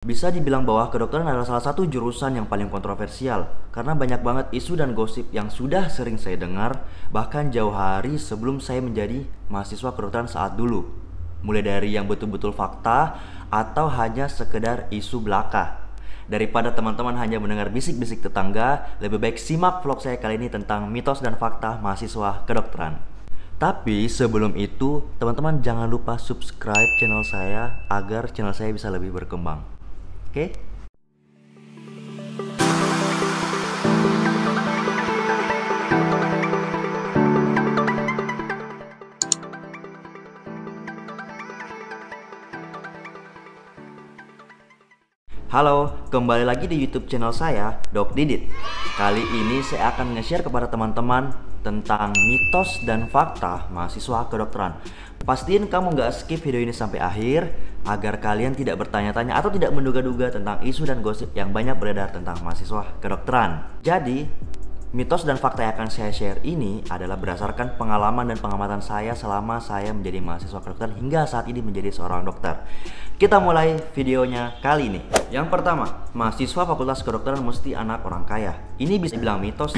Bisa dibilang bahwa kedokteran adalah salah satu jurusan yang paling kontroversial karena banyak banget isu dan gosip yang sudah sering saya dengar bahkan jauh hari sebelum saya menjadi mahasiswa kedokteran saat dulu. Mulai dari yang betul-betul fakta atau hanya sekedar isu belaka. Daripada teman-teman hanya mendengar bisik-bisik tetangga, lebih baik simak vlog saya kali ini tentang mitos dan fakta mahasiswa kedokteran. Tapi sebelum itu, teman-teman jangan lupa subscribe channel saya agar channel saya bisa lebih berkembang. Oke? Halo, kembali lagi di YouTube channel saya, Dok Didit. Kali ini saya akan nge-share kepada teman-teman tentang mitos dan fakta mahasiswa kedokteran. Pastiin kamu nggak skip video ini sampai akhir agar kalian tidak bertanya-tanya atau tidak menduga-duga tentang isu dan gosip yang banyak beredar tentang mahasiswa kedokteran. Jadi, mitos dan fakta yang akan saya share ini adalah berdasarkan pengalaman dan pengamatan saya selama saya menjadi mahasiswa kedokteran hingga saat ini menjadi seorang dokter. Kita mulai videonya kali ini. Yang pertama, mahasiswa fakultas kedokteran mesti anak orang kaya. Ini bisa dibilang mitos.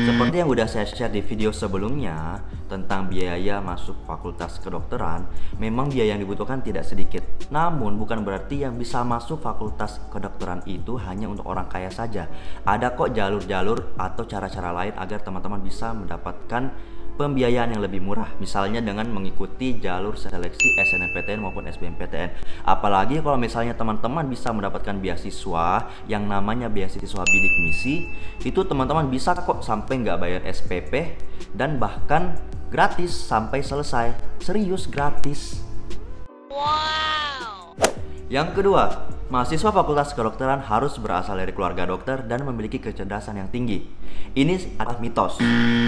Seperti yang udah saya share di video sebelumnya tentang biaya masuk fakultas kedokteran, memang biaya yang dibutuhkan tidak sedikit. Namun bukan berarti yang bisa masuk fakultas kedokteran itu hanya untuk orang kaya saja. Ada kok jalur-jalur atau cara-cara lain agar teman-teman bisa mendapatkan pembiayaan yang lebih murah, misalnya dengan mengikuti jalur seleksi SNMPTN maupun SBMPTN. Apalagi kalau misalnya teman-teman bisa mendapatkan beasiswa yang namanya beasiswa bidik misi, itu teman-teman bisa kok sampai nggak bayar SPP dan bahkan gratis sampai selesai. Serius, gratis. Wow. Yang kedua, mahasiswa fakultas kedokteran harus berasal dari keluarga dokter dan memiliki kecerdasan yang tinggi. Ini adalah mitos,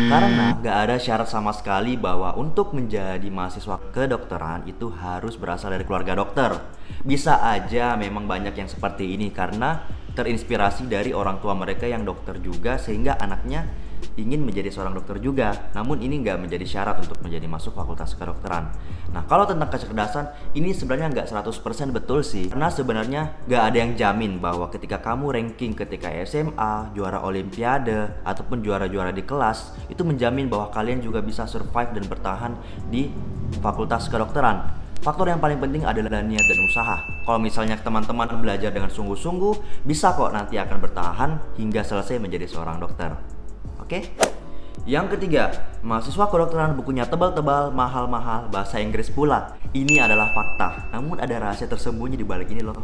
karena gak ada syarat sama sekali bahwa untuk menjadi mahasiswa kedokteran itu harus berasal dari keluarga dokter. Bisa aja memang banyak yang seperti ini karena terinspirasi dari orang tua mereka yang dokter juga sehingga anaknya ingin menjadi seorang dokter juga. Namun ini nggak menjadi syarat untuk menjadi masuk fakultas kedokteran. Nah, kalau tentang kecerdasan, ini sebenarnya nggak 100% betul sih. Karena sebenarnya nggak ada yang jamin bahwa ketika kamu ranking ketika SMA, juara olimpiade, ataupun juara-juara di kelas, itu menjamin bahwa kalian juga bisa survive dan bertahan di fakultas kedokteran. Faktor yang paling penting adalah niat dan usaha. Kalau misalnya teman-teman belajar dengan sungguh-sungguh, bisa kok nanti akan bertahan hingga selesai menjadi seorang dokter. Oke? Yang ketiga, mahasiswa kedokteran bukunya tebal-tebal, mahal-mahal, bahasa Inggris pula. Ini adalah fakta, namun ada rahasia tersembunyi di balik ini loh.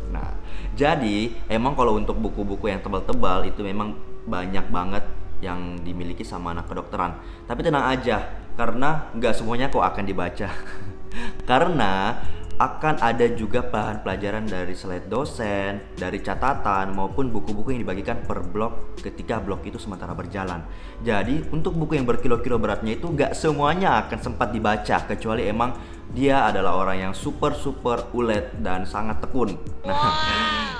Nah, jadi emang kalau untuk buku-buku yang tebal-tebal itu memang banyak banget yang dimiliki sama anak kedokteran. Tapi tenang aja, karena nggak semuanya kok akan dibaca. Karena akan ada juga bahan pelajaran dari slide dosen, dari catatan, maupun buku-buku yang dibagikan per blok ketika blok itu sementara berjalan. Jadi untuk buku yang berkilo-kilo beratnya itu gak semuanya akan sempat dibaca, kecuali emang dia adalah orang yang super ulet dan sangat tekun.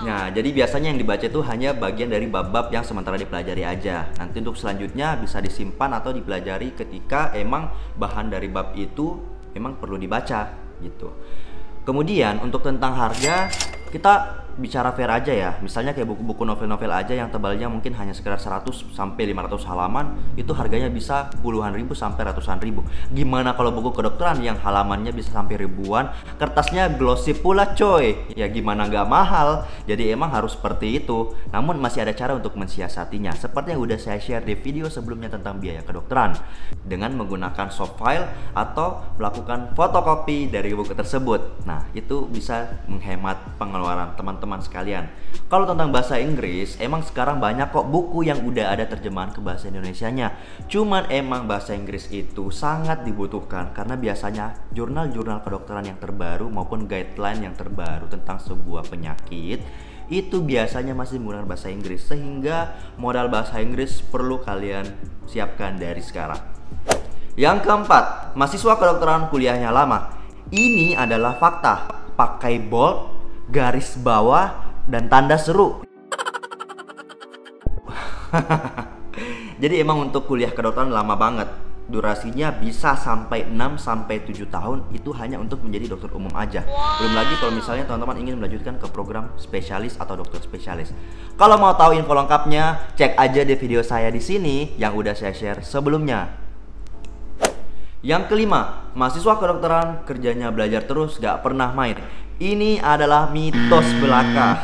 Nah, jadi biasanya yang dibaca itu hanya bagian dari bab-bab yang sementara dipelajari aja. Nanti untuk selanjutnya bisa disimpan atau dipelajari ketika emang bahan dari bab itu memang perlu dibaca gitu. Kemudian untuk tentang harga, kita bicara fair aja ya. Misalnya kayak buku-buku novel-novel aja yang tebalnya mungkin hanya sekitar 100 sampai 500 halaman, itu harganya bisa puluhan ribu sampai ratusan ribu. Gimana kalau buku kedokteran yang halamannya bisa sampai ribuan, kertasnya glossy pula coy. Ya gimana nggak mahal. Jadi emang harus seperti itu. Namun masih ada cara untuk mensiasatinya. Seperti yang udah saya share di video sebelumnya tentang biaya kedokteran, dengan menggunakan soft file atau melakukan fotokopi dari buku tersebut. Nah, itu bisa menghemat pengeluaran teman-teman sekalian. Kalau tentang bahasa Inggris, emang sekarang banyak kok buku yang udah ada terjemahan ke bahasa Indonesianya. Cuman emang bahasa Inggris itu sangat dibutuhkan karena biasanya jurnal-jurnal kedokteran yang terbaru maupun guideline yang terbaru tentang sebuah penyakit itu biasanya masih menggunakan bahasa Inggris, sehingga modal bahasa Inggris perlu kalian siapkan dari sekarang. Yang keempat, mahasiswa kedokteran kuliahnya lama. Ini adalah fakta. Pakai bold, garis bawah, dan tanda seru. Jadi emang untuk kuliah kedokteran lama banget. durasinya bisa sampai 6-7 tahun, itu hanya untuk menjadi dokter umum aja. Belum lagi kalau misalnya teman-teman ingin melanjutkan ke program spesialis atau dokter spesialis. Kalau mau tahu info lengkapnya, cek aja di video saya di sini yang udah saya share sebelumnya. Yang kelima, mahasiswa kedokteran kerjanya belajar terus, gak pernah main. Ini adalah mitos belaka.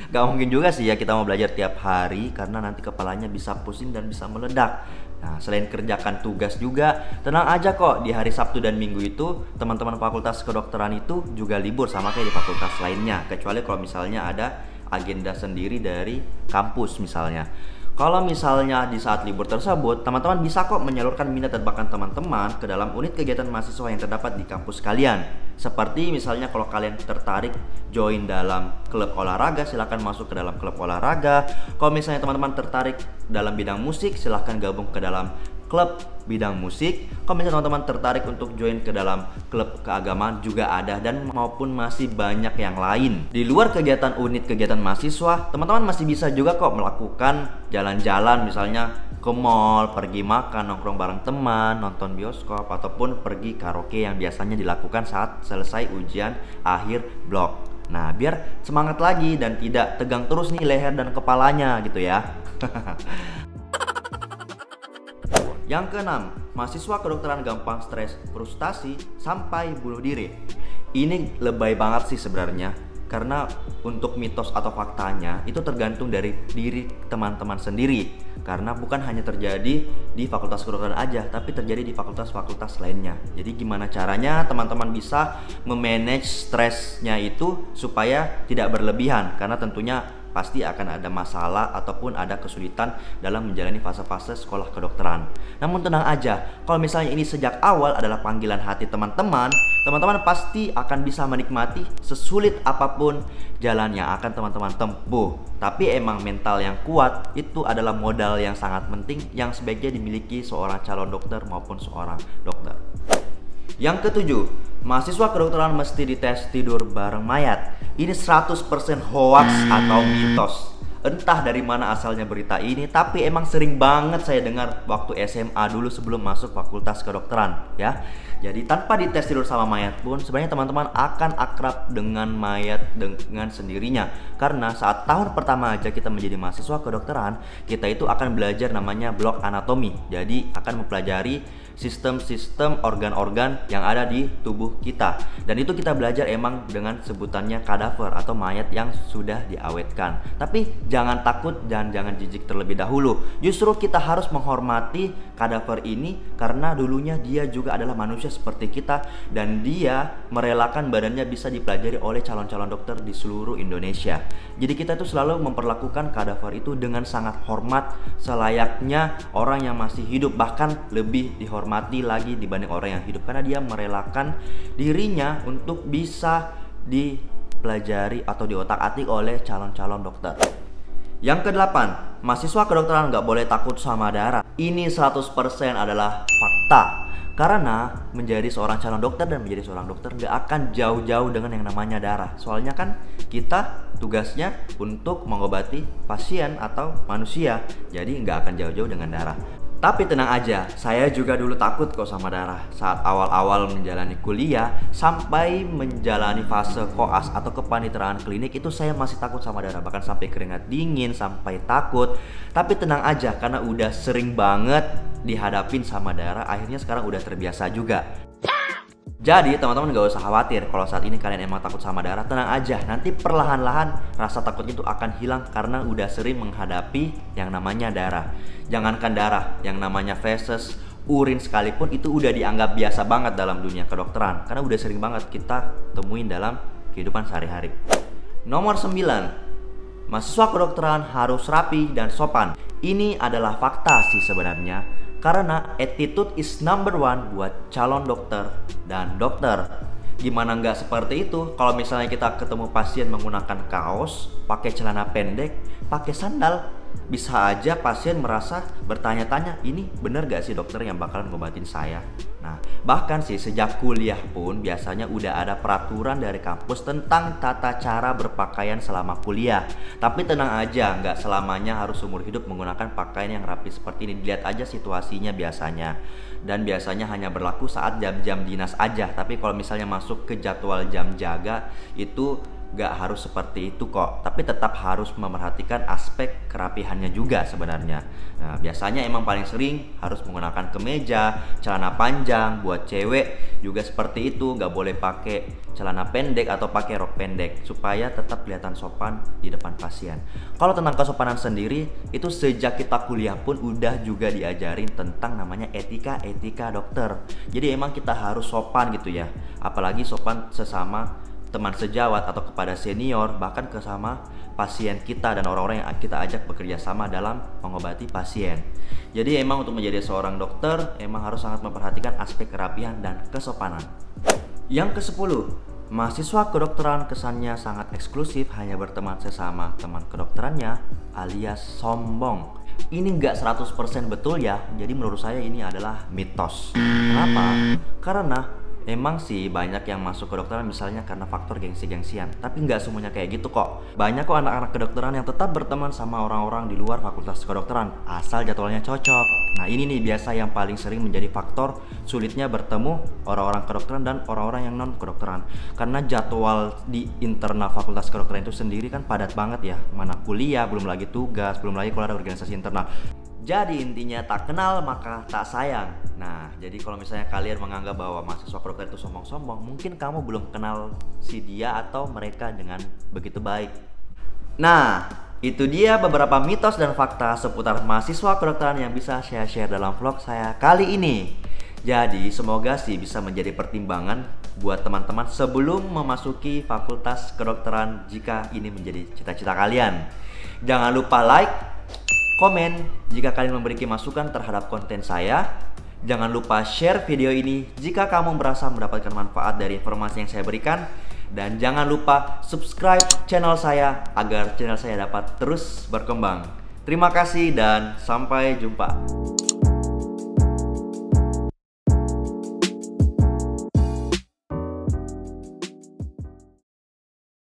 Gak mungkin juga sih ya kita mau belajar tiap hari, karena nanti kepalanya bisa pusing dan bisa meledak. Nah, selain kerjakan tugas juga, tenang aja kok, di hari Sabtu dan Minggu itu teman-teman fakultas kedokteran itu juga libur sama kayak di fakultas lainnya, kecuali kalau misalnya ada agenda sendiri dari kampus misalnya. Kalau misalnya di saat libur tersebut, teman-teman bisa kok menyalurkan minat dan bakat teman-teman ke dalam unit kegiatan mahasiswa yang terdapat di kampus kalian. Seperti misalnya kalau kalian tertarik join dalam klub olahraga, silahkan masuk ke dalam klub olahraga. Kalau misalnya teman-teman tertarik dalam bidang musik, silahkan gabung ke dalam klub bidang musik. Kalau misalnya teman-teman tertarik untuk join ke dalam klub keagamaan juga ada, dan maupun masih banyak yang lain. Di luar kegiatan unit kegiatan mahasiswa, teman-teman masih bisa juga kok melakukan jalan-jalan, misalnya ke mall, pergi makan, nongkrong bareng teman, nonton bioskop, ataupun pergi karaoke yang biasanya dilakukan saat selesai ujian akhir blok. Nah, biar semangat lagi dan tidak tegang terus nih leher dan kepalanya gitu ya. Yang keenam, mahasiswa kedokteran gampang stres, frustasi, sampai bunuh diri. Ini lebay banget sih sebenarnya, karena untuk mitos atau faktanya itu tergantung dari diri teman-teman sendiri. Karena bukan hanya terjadi di fakultas kedokteran aja, tapi terjadi di fakultas-fakultas lainnya. Jadi gimana caranya teman-teman bisa memanage stresnya itu supaya tidak berlebihan, karena tentunya pasti akan ada masalah ataupun ada kesulitan dalam menjalani fase-fase sekolah kedokteran. Namun tenang aja, kalau misalnya ini sejak awal adalah panggilan hati teman-teman, teman-teman pasti akan bisa menikmati sesulit apapun jalan yang akan teman-teman tempuh. Tapi emang mental yang kuat itu adalah modal yang sangat penting yang sebaiknya dimiliki seorang calon dokter maupun seorang dokter. Yang ketujuh, mahasiswa kedokteran mesti dites tidur bareng mayat. Ini 100% hoax atau mitos. Entah dari mana asalnya berita ini, tapi emang sering banget saya dengar waktu SMA dulu sebelum masuk fakultas kedokteran ya. Jadi tanpa dites tidur sama mayat pun sebenarnya teman-teman akan akrab dengan mayat dengan sendirinya. Karena saat tahun pertama aja kita menjadi mahasiswa kedokteran, kita itu akan belajar namanya blok anatomi. Jadi akan mempelajari sistem-sistem organ-organ yang ada di tubuh kita. Dan itu kita belajar emang dengan sebutannya kadaver atau mayat yang sudah diawetkan. Tapi jangan takut dan jangan jijik terlebih dahulu. Justru kita harus menghormati kadaver ini karena dulunya dia juga adalah manusia seperti kita, dan dia merelakan badannya bisa dipelajari oleh calon-calon dokter di seluruh Indonesia. Jadi kita itu selalu memperlakukan kadaver itu dengan sangat hormat, selayaknya orang yang masih hidup, bahkan lebih dihormati lagi dibanding orang yang hidup, karena dia merelakan dirinya untuk bisa dipelajari atau diotak-atik oleh calon-calon dokter. Yang kedelapan, mahasiswa kedokteran nggak boleh takut sama darah. Ini 100% adalah fakta. Karena menjadi seorang calon dokter dan menjadi seorang dokter nggak akan jauh-jauh dengan yang namanya darah. Soalnya kan kita tugasnya untuk mengobati pasien atau manusia, jadi nggak akan jauh-jauh dengan darah. Tapi tenang aja, saya juga dulu takut kok sama darah. Saat awal-awal menjalani kuliah sampai menjalani fase koas atau kepaniteraan klinik itu saya masih takut sama darah. Bahkan sampai keringat dingin, sampai takut. Tapi tenang aja, karena udah sering banget dihadapin sama darah, akhirnya sekarang udah terbiasa juga. Jadi teman-teman gak usah khawatir kalau saat ini kalian emang takut sama darah, tenang aja. Nanti perlahan-lahan rasa takut itu akan hilang karena udah sering menghadapi yang namanya darah. Jangankan darah, yang namanya feses, urin sekalipun itu udah dianggap biasa banget dalam dunia kedokteran, karena udah sering banget kita temuin dalam kehidupan sehari-hari. Nomor 9, mahasiswa kedokteran harus rapi dan sopan. Ini adalah fakta sih sebenarnya, karena attitude is number one buat calon dokter dan dokter. Gimana nggak seperti itu kalau misalnya kita ketemu pasien menggunakan kaos, pakai celana pendek, pakai sandal, bisa aja pasien merasa bertanya-tanya, ini bener gak sih dokter yang bakalan ngobatin saya? Nah, bahkan sih sejak kuliah pun biasanya udah ada peraturan dari kampus tentang tata cara berpakaian selama kuliah. Tapi tenang aja, nggak selamanya harus seumur hidup menggunakan pakaian yang rapi seperti ini. Dilihat aja situasinya biasanya. Dan biasanya hanya berlaku saat jam-jam dinas aja. Tapi kalau misalnya masuk ke jadwal jam jaga, itu gak harus seperti itu kok, tapi tetap harus memerhatikan aspek kerapihannya juga sebenarnya. Nah, biasanya emang paling sering harus menggunakan kemeja, celana panjang. Buat cewek juga seperti itu, gak boleh pakai celana pendek atau pakai rok pendek supaya tetap kelihatan sopan di depan pasien. Kalau tentang kesopanan sendiri, itu sejak kita kuliah pun udah juga diajarin tentang namanya etika dokter. Jadi emang kita harus sopan gitu ya, apalagi sopan sesama teman sejawat atau kepada senior, bahkan ke sama pasien kita dan orang-orang yang kita ajak bekerja sama dalam mengobati pasien. Jadi emang untuk menjadi seorang dokter emang harus sangat memperhatikan aspek kerapihan dan kesopanan. Yang ke-10, mahasiswa kedokteran kesannya sangat eksklusif, hanya berteman sesama teman kedokterannya alias sombong. Ini nggak 100% betul ya, jadi menurut saya ini adalah mitos. Kenapa? Karena emang sih banyak yang masuk kedokteran misalnya karena faktor gengsi-gengsian, tapi nggak semuanya kayak gitu kok. Banyak kok anak-anak kedokteran yang tetap berteman sama orang-orang di luar fakultas kedokteran, asal jadwalnya cocok. Nah ini nih biasa yang paling sering menjadi faktor sulitnya bertemu orang-orang kedokteran dan orang-orang yang non kedokteran. Karena jadwal di internal fakultas kedokteran itu sendiri kan padat banget ya. Mana kuliah, belum lagi tugas, belum lagi kalau ada organisasi internal. Jadi intinya tak kenal maka tak sayang. Nah, jadi kalau misalnya kalian menganggap bahwa mahasiswa kedokteran itu sombong-sombong, mungkin kamu belum kenal si dia atau mereka dengan begitu baik. Nah, itu dia beberapa mitos dan fakta seputar mahasiswa kedokteran yang bisa saya share dalam vlog saya kali ini. Jadi semoga sih bisa menjadi pertimbangan buat teman-teman sebelum memasuki fakultas kedokteran jika ini menjadi cita-cita kalian. Jangan lupa like, komen jika kalian memiliki masukan terhadap konten saya. Jangan lupa share video ini jika kamu merasa mendapatkan manfaat dari informasi yang saya berikan. Dan jangan lupa subscribe channel saya agar channel saya dapat terus berkembang. Terima kasih dan sampai jumpa.